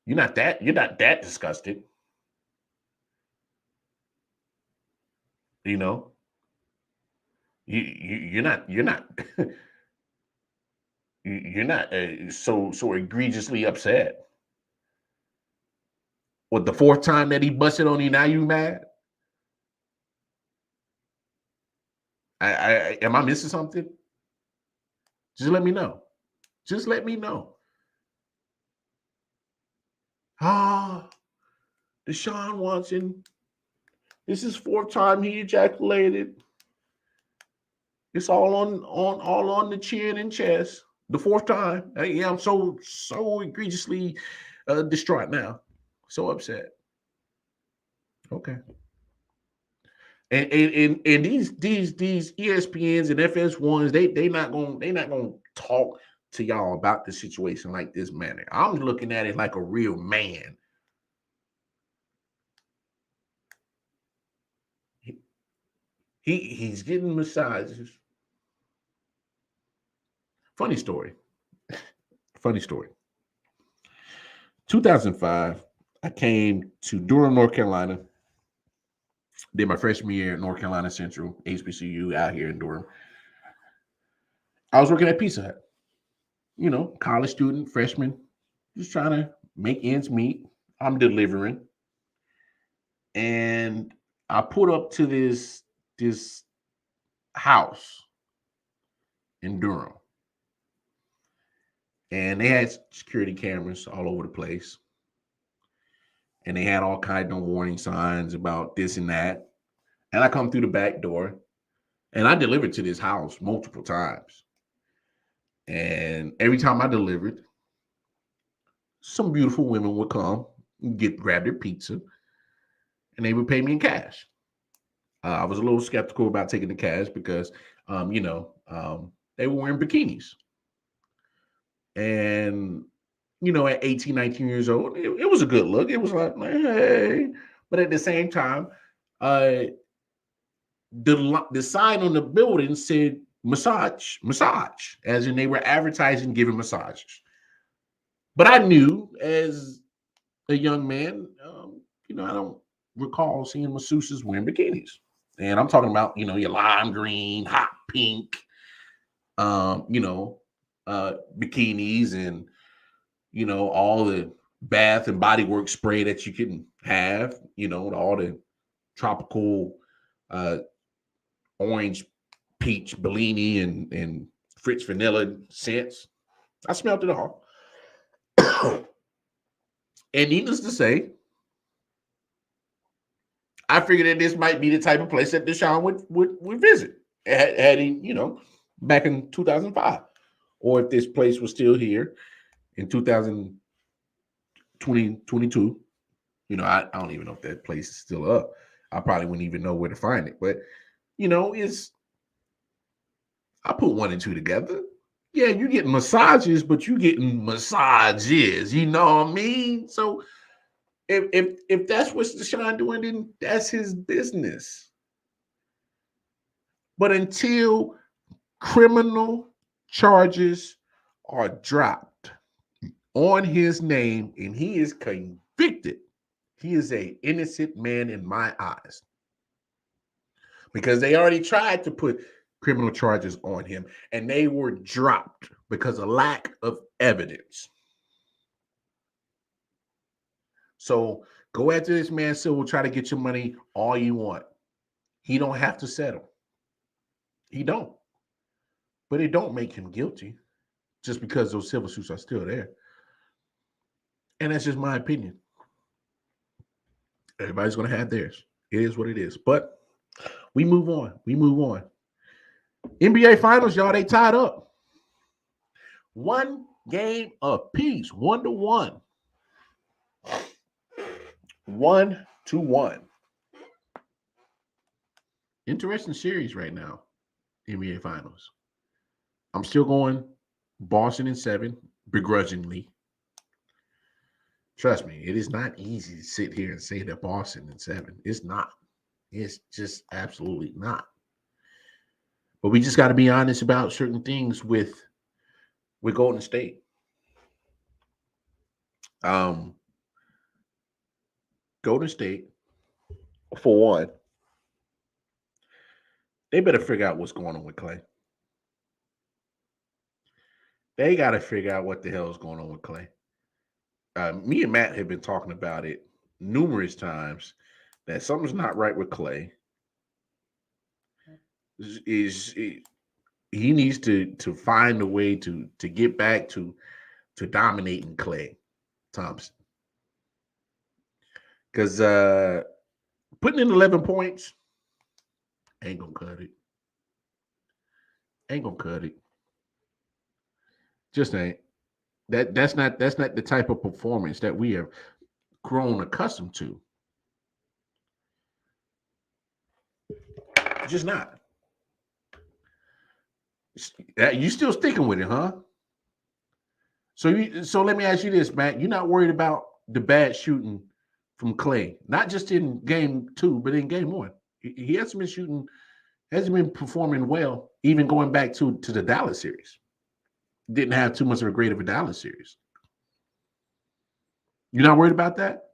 [SPEAKER 4] You're not that disgusted. You know? You're not you're not so egregiously upset. What, the 4th time that he busted on you, now you mad? I am I missing something? Just let me know. Just let me know. Deshaun Watson, this is 4th time he ejaculated. It's all on the chin and chest. The 4th time. Yeah, I'm so egregiously distraught now. So upset. Okay. And these ESPNs and FS1s, they not gonna talk to y'all about the situation like this manner. I'm looking at it like a real man. He's getting massages. Funny story. 2005, I came to Durham, North Carolina. Did my freshman year at North Carolina Central, HBCU out here in Durham. I was working at Pizza Hut. You know, college student, freshman, just trying to make ends meet. I'm delivering. And I pulled up to this house in Durham. And they had security cameras all over the place. And they had all kinds of warning signs about this and that. And I come through the back door and I delivered to this house multiple times. And every time I delivered, some beautiful women would come and grab their pizza and they would pay me in cash. I was a little skeptical about taking the cash because, they were wearing bikinis. And, at 18, 19 years old, it was a good look. It was like, hey. But at the same time, the sign on the building said massage, as in they were advertising giving massages. But I knew as a young man, I don't recall seeing masseuses wearing bikinis. And I'm talking about, your lime green, hot pink, bikinis and, all the bath and body work spray that you can have, all the tropical orange, peach, Bellini, and Fritz vanilla scents. I smelled it all. And needless to say, I figured that this might be the type of place that Deshaun would visit had he, back in 2005. Or if this place was still here in 2022, I don't even know if that place is still up. I probably wouldn't even know where to find it. But, I put 1 and 2 together. Yeah, you're getting massages, but you're getting massages. You know what I mean? So if that's what Deshaun doing, then that's his business. But until criminal charges are dropped on his name and he is convicted, he is an innocent man in my eyes. Because they already tried to put criminal charges on him and they were dropped because of lack of evidence. So go after this man, Silver, try to get your money all you want. He don't have to settle. He don't. But it don't make him guilty just because those civil suits are still there. And that's just my opinion. Everybody's going to have theirs. It is what it is. But we move on. NBA Finals, y'all, they tied up. 1 game apiece, 1-1. 1-1. Interesting series right now, NBA Finals. I'm still going Boston in 7, begrudgingly. Trust me, it is not easy to sit here and say that Boston in 7. It's not. It's just absolutely not. But we just got to be honest about certain things with Golden State. Golden State, for one, they better figure out what's going on with Clay. They got to figure out what the hell is going on with Clay. Me and Matt have been talking about it numerous times that something's not right with Clay. He needs to find a way to get back to dominating Clay Thompson. Because putting in 11 points ain't gonna cut it. Ain't gonna cut it. Just ain't. That's not the type of performance that we have grown accustomed to. Just not. You still sticking with it, huh? So let me ask you this, Matt. You're not worried about the bad shooting from Clay, not just in game 2, but in game 1. He hasn't been shooting, hasn't been performing well, even going back to the Dallas series. Didn't have too much of a great of a Dallas series. You're not worried about that?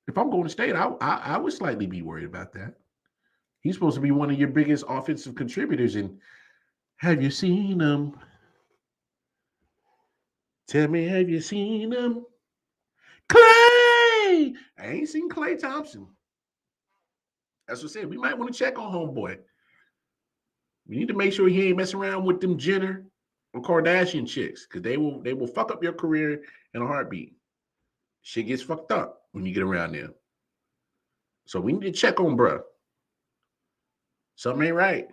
[SPEAKER 4] If I'm going to State, I would slightly be worried about that. He's supposed to be one of your biggest offensive contributors. And have you seen him? Tell me, have you seen him? Clay! I ain't seen Clay Thompson. That's what I said. We might want to check on homeboy. We need to make sure he ain't messing around with them Jenner or Kardashian chicks, because they will fuck up your career in a heartbeat. Shit gets fucked up when you get around there. So we need to check on bruh. Something ain't right.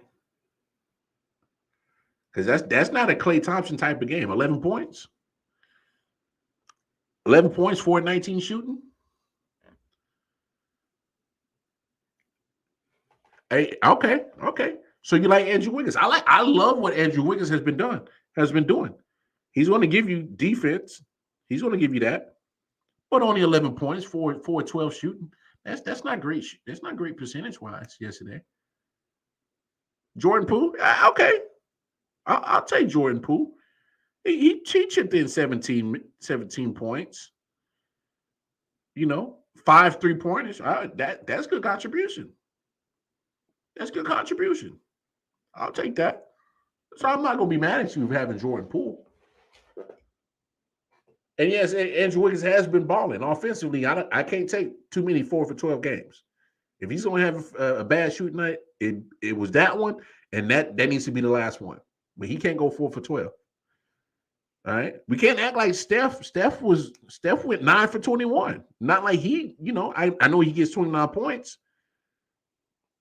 [SPEAKER 4] Because that's not a Klay Thompson type of game. 11 points. 11 points, 4-19 shooting. Hey, okay. So you like Andrew Wiggins? I love what Andrew Wiggins has been doing. He's going to give you defense. He's going to give you that. But only 11 points, 4-12 shooting. That's not great. That's not great percentage-wise yesterday. Jordan Poole? Okay. I'll take Jordan Poole. He chipped in 17 points. 5 3-pointers. That's good contribution. That's good contribution. I'll take that. So I'm not going to be mad at you for having Jordan Poole. And yes, Andrew Wiggins has been balling offensively. I can't take too many 4 for 12 games. If he's going to have a bad shooting night, it was that one, and that needs to be the last one. But he can't go 4 for 12. All right, we can't act like Steph. Steph went 9 for 21. Not like he, I know he gets 29 points.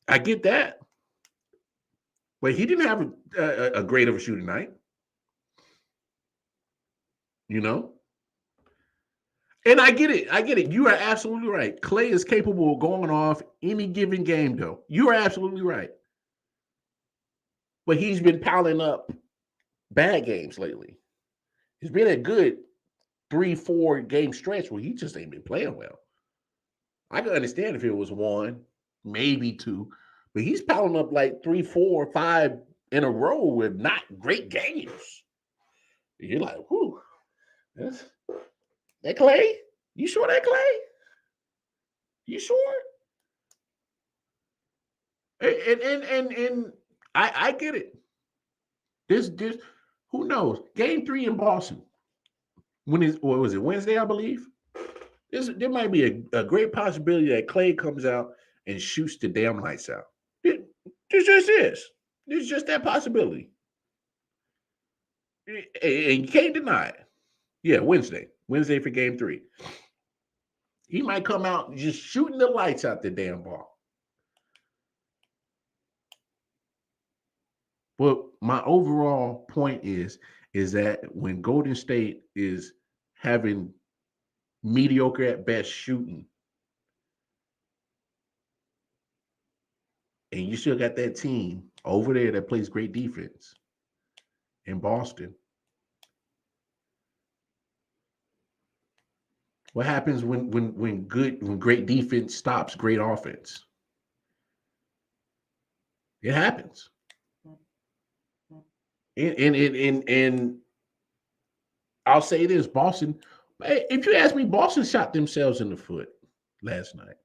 [SPEAKER 4] I get that, but he didn't have a great of a shooting night. And I get it. You are absolutely right. Clay is capable of going off any given game, though. You are absolutely right. But he's been piling up bad games lately. It's been a good 3-4 game stretch where he just ain't been playing well. I could understand if it was 1, maybe 2, But he's piling up like 3, 4, 5 in a row with not great games. You're like, whew, that Clay? You sure that Clay? You sure? And I get it. This who knows? Game 3 in Boston. What was it? Wednesday, I believe. There might be a great possibility that Clay comes out and shoots the damn lights out. There just is. There's just that possibility. And you can't deny it. Yeah, Wednesday. Wednesday for game 3. He might come out just shooting the lights out the damn ball. But my overall point is that when Golden State is having mediocre at best shooting, and you still got that team over there that plays great defense in Boston, what happens when great defense stops great offense? It happens. And I'll say this, Boston, if you ask me, Boston shot themselves in the foot last night.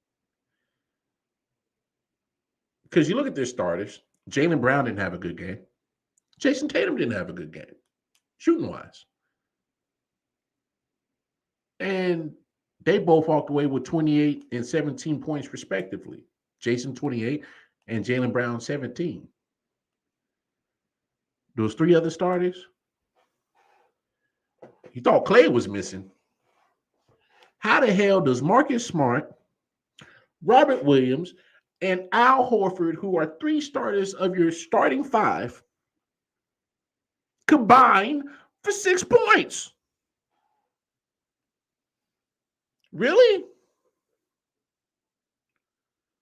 [SPEAKER 4] Because you look at their starters, Jaylen Brown didn't have a good game. Jason Tatum didn't have a good game, shooting-wise. And they both walked away with 28 and 17 points, respectively. Jason 28 and Jaylen Brown 17. Those 3 other starters, you thought Clay was missing. How the hell does Marcus Smart, Robert Williams, and Al Horford, who are 3 starters of your starting 5, combine for 6 points? Really?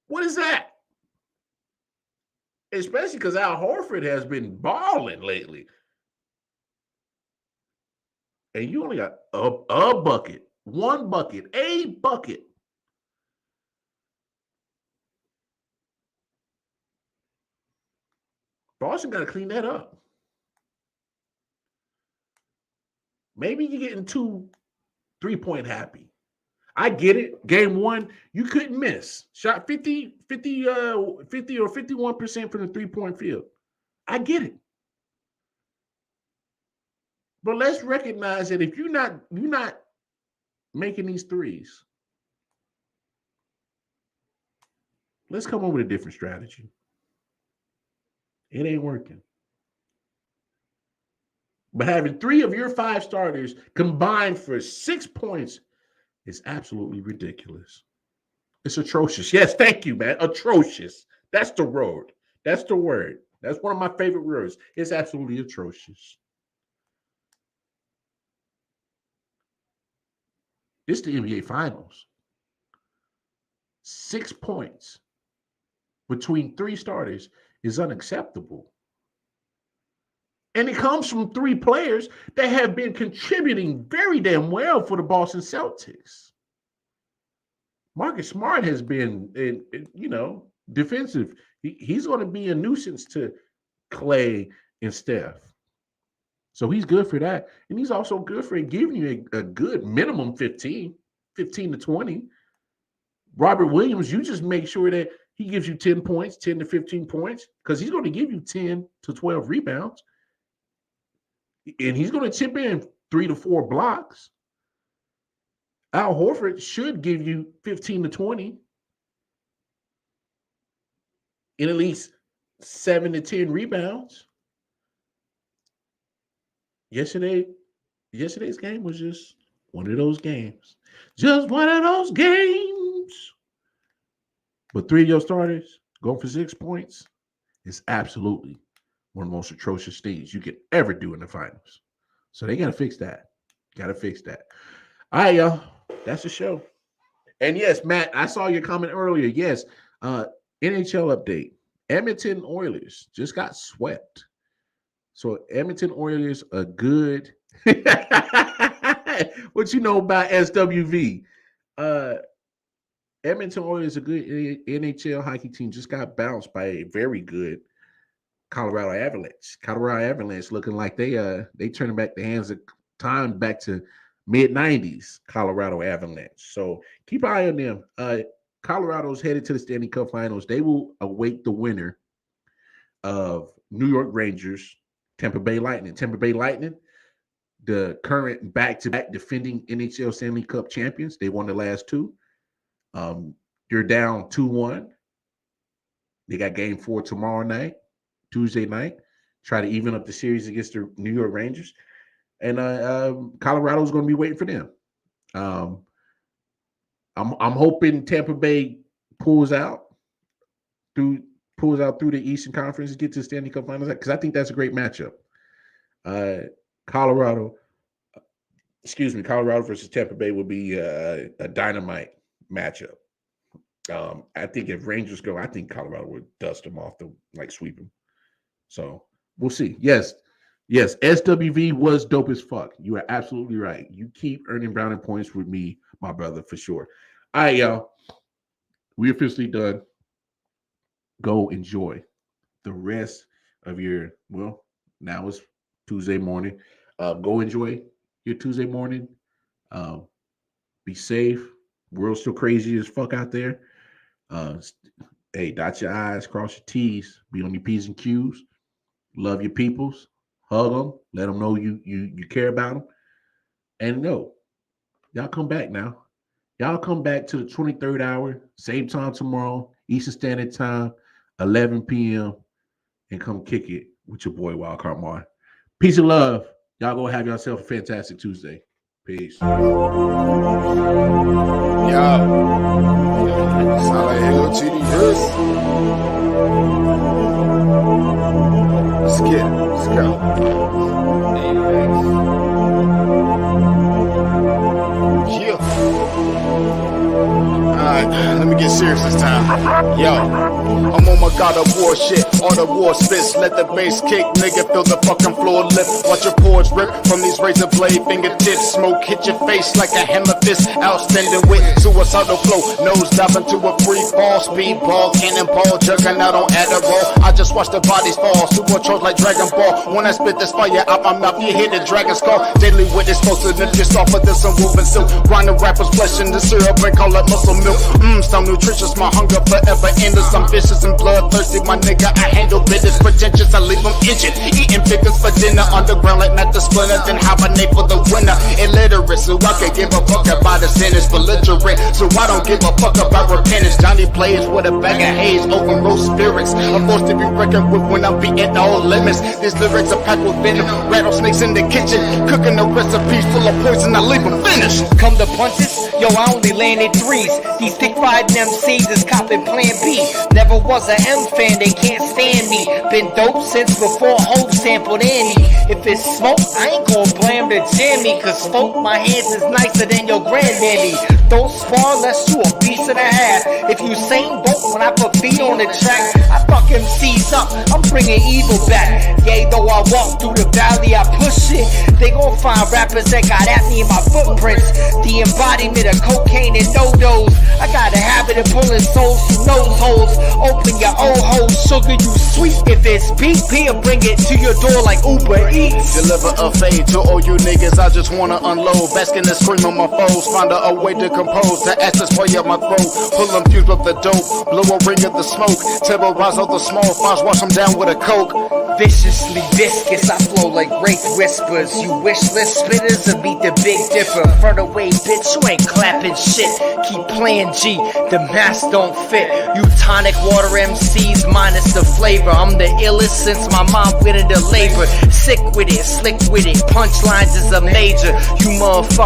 [SPEAKER 4] What is that? Especially because Al Horford has been balling lately. And you only got a bucket, 1 bucket, a bucket. Boston got to clean that up. Maybe you're getting too 3-point happy. I get it. Game 1, you couldn't miss. Shot 50 or 51% from the 3-point field. I get it. But let's recognize that if you're not making these threes, let's come up with a different strategy. It ain't working. But having 3 of your 5 starters combined for 6 points is absolutely ridiculous. It's atrocious. Yes, thank you, man. Atrocious. That's the word. That's the word. That's one of my favorite words. It's absolutely atrocious. This is the NBA Finals. 6 points between 3 starters is unacceptable. And it comes from 3 players that have been contributing very damn well for the Boston Celtics. Marcus Smart has been, defensive. He's going to be a nuisance to Clay and Steph. So he's good for that. And he's also good for giving you a good minimum 15 to 20. Robert Williams, you just make sure that he gives you 10 points, 10 to 15 points, because he's going to give you 10 to 12 rebounds. And he's going to chip in 3 to 4 blocks. Al Horford should give you 15 to 20 and at least 7 to 10 rebounds. Yesterday's game was just one of those games. Just one of those games. But 3 of your starters going for 6 points is absolutely one of the most atrocious things you could ever do in the finals. So they got to fix that. Got to fix that. All right, y'all. That's the show. And yes, Matt, I saw your comment earlier. Yes, NHL update. Edmonton Oilers just got swept. So Edmonton Oilers are good. What you know about SWV? Edmonton Oilers is a good NHL hockey team. Just got bounced by a very good Colorado Avalanche. Colorado Avalanche looking like they turning back the hands of time back to mid-90s Colorado Avalanche. So keep an eye on them. Colorado's headed to the Stanley Cup Finals. They will await the winner of New York Rangers, Tampa Bay Lightning. Tampa Bay Lightning, the current back-to-back defending NHL Stanley Cup champions. They won the last two. They're down 2-1. They got game 4 tomorrow night, Tuesday night. Try to even up the series against the New York Rangers. And Colorado's going to be waiting for them. I'm hoping Tampa Bay pulls out through the Eastern Conference and get to the Stanley Cup Finals, because I think that's a great matchup. Colorado versus Tampa Bay would be a dynamite matchup. I think if Rangers go, I think Colorado would dust them off, sweep them. So we'll see. Yes, SWV was dope as fuck. You are absolutely right. You keep earning brownie points with me, my brother, for sure. All right, y'all. We officially done. Go enjoy the rest of your, now it's Tuesday morning. Go enjoy your Tuesday morning. Be safe. World's still crazy as fuck out there. Hey, dot your I's, cross your T's, be on your P's and Q's. Love your peoples. Hug them. Let them know you care about them. And no, y'all come back now. Y'all come back to the 23rd hour, same time tomorrow, Eastern Standard Time, 11 p.m., and come kick it with your boy Wildcard Mar. Peace and love. Y'all go have yourself a fantastic Tuesday. Peace.
[SPEAKER 2] Yo. Sound like LTD verse. Let's get it. Let's go. Alright, let me get serious this time. Yo, I'm on my God of War shit. All the war spits, let the bass kick. Nigga, feel the fucking floor lift. Watch your pores rip from these razor blade fingertips. Smoke hit your face like a hammer fist. Outstanding with suicidal flow. Nose diving to a free fall. Speedball, cannonball, jugging out on Adderall. I just watch the bodies fall. Supercharged like Dragon Ball. When I spit this fire out my mouth, you hear the dragon skull. Deadly with explosive, just off of this some woven silk. Grinding rappers flesh in the syrup and call it muscle milk. So nutritious, my hunger forever endless. I'm vicious and bloodthirsty, my nigga. I handle business pretentious, I leave them injured. Eating figures for dinner, underground like not the splinter. Then hibernate for the winter. Illiterate, so I can give a fuck about the sentence. Belligerent, so I don't give a fuck about repentance. Johnny plays with a bag of haze, over roast spirits. I'm forced to be reckoned with when I'm beating all limits. These lyrics are packed with venom. Rattlesnakes in the kitchen, cooking the recipes full of poison. I leave them finished.
[SPEAKER 3] Come to punches, yo, I only landed threes. These thick riding MCs is copping plan B. Never was a M fan, they can't stand me. Been dope since before Hope sampled Andy. If it's smoke, I ain't gon' blame the jammy. Cause smoke my hands is nicer than your granddaddy. Don't spar unless you a piece and a half. If you same boat when I put feet on the track, I fuck MCs up, I'm bringing evil back. Yea, though I walk through the valley, I push it. They gon' find rappers that got at me in my footprints. The embodiment of cocaine and no-dos. I got a habit of pulling souls through nose holes. Open your old holes, sugar you sweet. If it's BP, I'll bring it to your door like Uber Eats.
[SPEAKER 2] Deliver a fade to all you niggas, I just wanna unload. Basking and scream on my foes, find a way to compose. The ashes play up my throat, pull them fused with the dope. Blow a ring of the smoke, terrorize all the small fires, wash them down with a coke.
[SPEAKER 3] Viciously viscous, I flow like wraith whispers. You wishless spitters will beat the Big Dipper. Further away, bitch, you ain't clapping shit. Keep playing G, the mask don't fit. You tonic water MCs minus the flavor. I'm the illest since my mom went into labor. Sick with it, slick with it, punchlines is a major. You motherfuckers